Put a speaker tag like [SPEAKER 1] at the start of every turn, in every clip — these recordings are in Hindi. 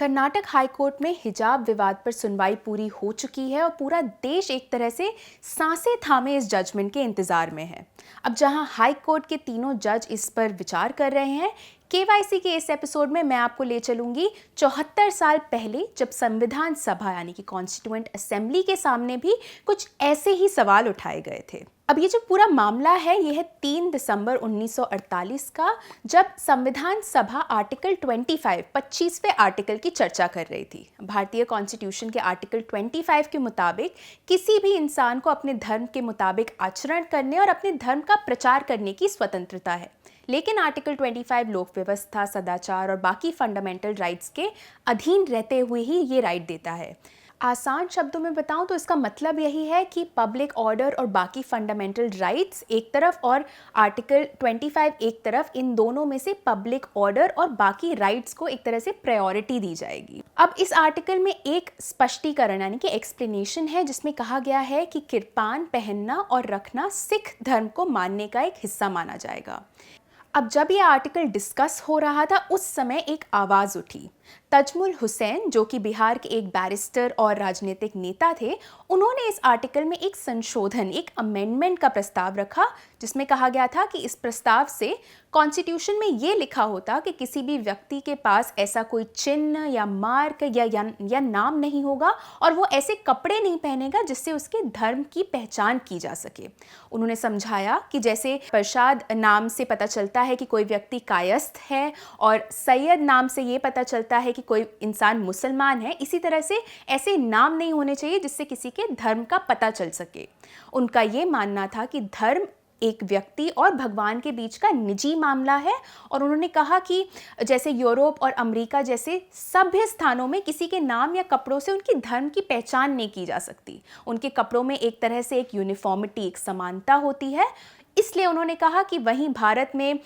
[SPEAKER 1] कर्नाटक हाई कोर्ट में हिजाब विवाद पर सुनवाई पूरी हो चुकी है और पूरा देश एक तरह से सांसें थामे इस जजमेंट के इंतजार में है। अब जहां हाई कोर्ट के तीनों जज इस पर विचार कर रहे हैं, केवाईसी के इस एपिसोड में मैं आपको ले चलूंगी 74 साल पहले, जब संविधान सभा यानी कि कॉन्स्टिट्यूएंट असेंबली के सामने भी कुछ ऐसे ही सवाल उठाए गए थे। अब ये जो पूरा मामला है, ये है 3 दिसंबर 1948 का, जब संविधान सभा आर्टिकल 25वें आर्टिकल की चर्चा कर रही थी। भारतीय कॉन्स्टिट्यूशन के आर्टिकल 25 के मुताबिक किसी भी इंसान को अपने धर्म के मुताबिक आचरण करने और अपने धर्म का प्रचार करने की स्वतंत्रता है, लेकिन आर्टिकल 25 लोक व्यवस्था, सदाचार और बाकी फंडामेंटल राइट्स के अधीन रहते हुए ही ये राइट देता है। आसान शब्दों में बताऊं तो इसका मतलब यही है कि पब्लिक ऑर्डर और बाकी फंडामेंटल राइट्स एक तरफ और आर्टिकल 25 एक तरफ, इन दोनों में से पब्लिक ऑर्डर और बाकी राइट्स को एक तरह से प्रायोरिटी दी जाएगी। अब इस आर्टिकल में एक स्पष्टीकरण यानी कि एक्सप्लेनेशन है, जिसमें कहा गया है कि किरपान पहनना और रखना सिख धर्म को मानने का एक हिस्सा माना जाएगा। अब जब ये आर्टिकल डिस्कस हो रहा था, उस समय एक आवाज़ उठी। तजमुल हुसैन, जो कि बिहार के एक बैरिस्टर और राजनीतिक नेता थे, उन्होंने इस आर्टिकल में एक संशोधन, एक अमेंडमेंट का प्रस्ताव रखा, जिसमें कहा गया था कि इस प्रस्ताव से कॉन्स्टिट्यूशन में ये लिखा होता कि किसी भी व्यक्ति के पास ऐसा कोई चिन्ह या मार्क या नाम नहीं होगा और वो ऐसे कपड़े नहीं पहनेगा जिससे उसके धर्म की पहचान की जा सके। उन्होंने समझाया कि जैसे प्रसाद नाम से पता चलता है कि कोई व्यक्ति कायस्थ है और सैयद नाम से ये पता चलता है कि कोई इंसान मुसलमान है, इसी तरह से ऐसे नाम नहीं होने चाहिए जिससे किसी के धर्म का पता चल सके। उनका ये मानना था कि धर्म एक व्यक्ति और भगवान के बीच का निजी मामला है, और उन्होंने कहा कि जैसे यूरोप और अमेरिका जैसे सभ्य स्थानों में किसी के नाम या कपड़ों से उनकी धर्म की पहचान नहीं की जा सकती। उनके कपड़ों में एक तरह से एक यूनिफॉर्मिटी, एक समानता होती है। इसलिए उन्होंने कहा कि वहीं भारत में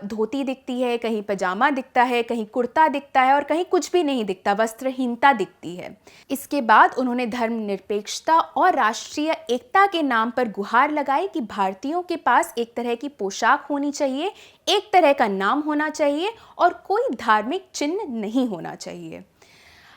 [SPEAKER 1] धोती दिखती है, कहीं पजामा दिखता है, कहीं कुर्ता दिखता है और कहीं कुछ भी नहीं दिखता, वस्त्रहीनता दिखती है। इसके बाद उन्होंने धर्मनिरपेक्षता और राष्ट्रीय एकता के नाम पर गुहार लगाई कि भारतीयों के पास एक तरह की पोशाक होनी चाहिए, एक तरह का नाम होना चाहिए और कोई धार्मिक चिन्ह नहीं होना चाहिए।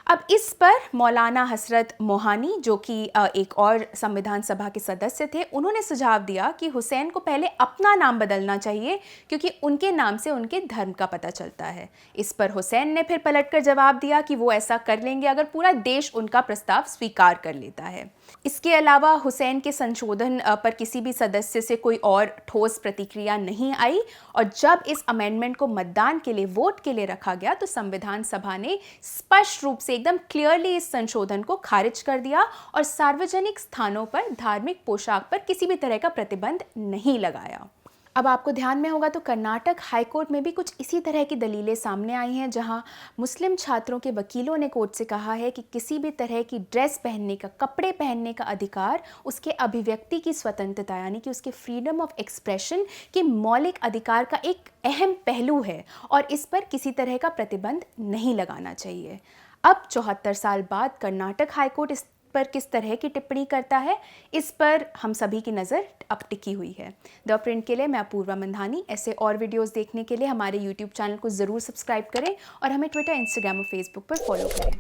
[SPEAKER 1] अब इस पर मौलाना हसरत मोहानी, जो कि एक और संविधान सभा के सदस्य थे, उन्होंने सुझाव दिया कि हुसैन को पहले अपना नाम बदलना चाहिए, क्योंकि उनके नाम से उनके धर्म का पता चलता है। इस पर हुसैन ने फिर पलटकर जवाब दिया कि वो ऐसा कर लेंगे अगर पूरा देश उनका प्रस्ताव स्वीकार कर लेता है। इसके अलावा हुसैन के संशोधन पर किसी भी सदस्य से कोई और ठोस प्रतिक्रिया नहीं आई, और जब इस अमेंडमेंट को मतदान के लिए, वोट के लिए रखा गया, तो संविधान सभा ने स्पष्ट रूप से एकदम क्लियरली इस संशोधन को खारिज कर दिया और सार्वजनिक स्थानों पर धार्मिक पोशाक पर किसी भी तरह का प्रतिबंध नहीं लगाया। अब आपको ध्यान में होगा तो कर्नाटक हाई कोर्ट में भी कुछ इसी तरह की दलीलें सामने आई हैं, जहां मुस्लिम छात्रों के वकीलों ने कोर्ट से कहा है कि किसी भी तरह की ड्रेस पहनने का, कपड़े पहनने का अधिकार उसके अभिव्यक्ति की स्वतंत्रता यानी कि उसके फ्रीडम ऑफ एक्सप्रेशन के मौलिक अधिकार का एक अहम पहलू है, और इस पर किसी तरह का प्रतिबंध नहीं लगाना चाहिए। अब 74 साल बाद कर्नाटक हाईकोर्ट इस पर किस तरह की टिप्पणी करता है, इस पर हम सभी की नज़र अब टिकी हुई है। द प्रिंट के लिए मैं अपूर्वा मंधानी। ऐसे और वीडियोस देखने के लिए हमारे YouTube चैनल को ज़रूर सब्सक्राइब करें और हमें ट्विटर, इंस्टाग्राम और फेसबुक पर फॉलो करें।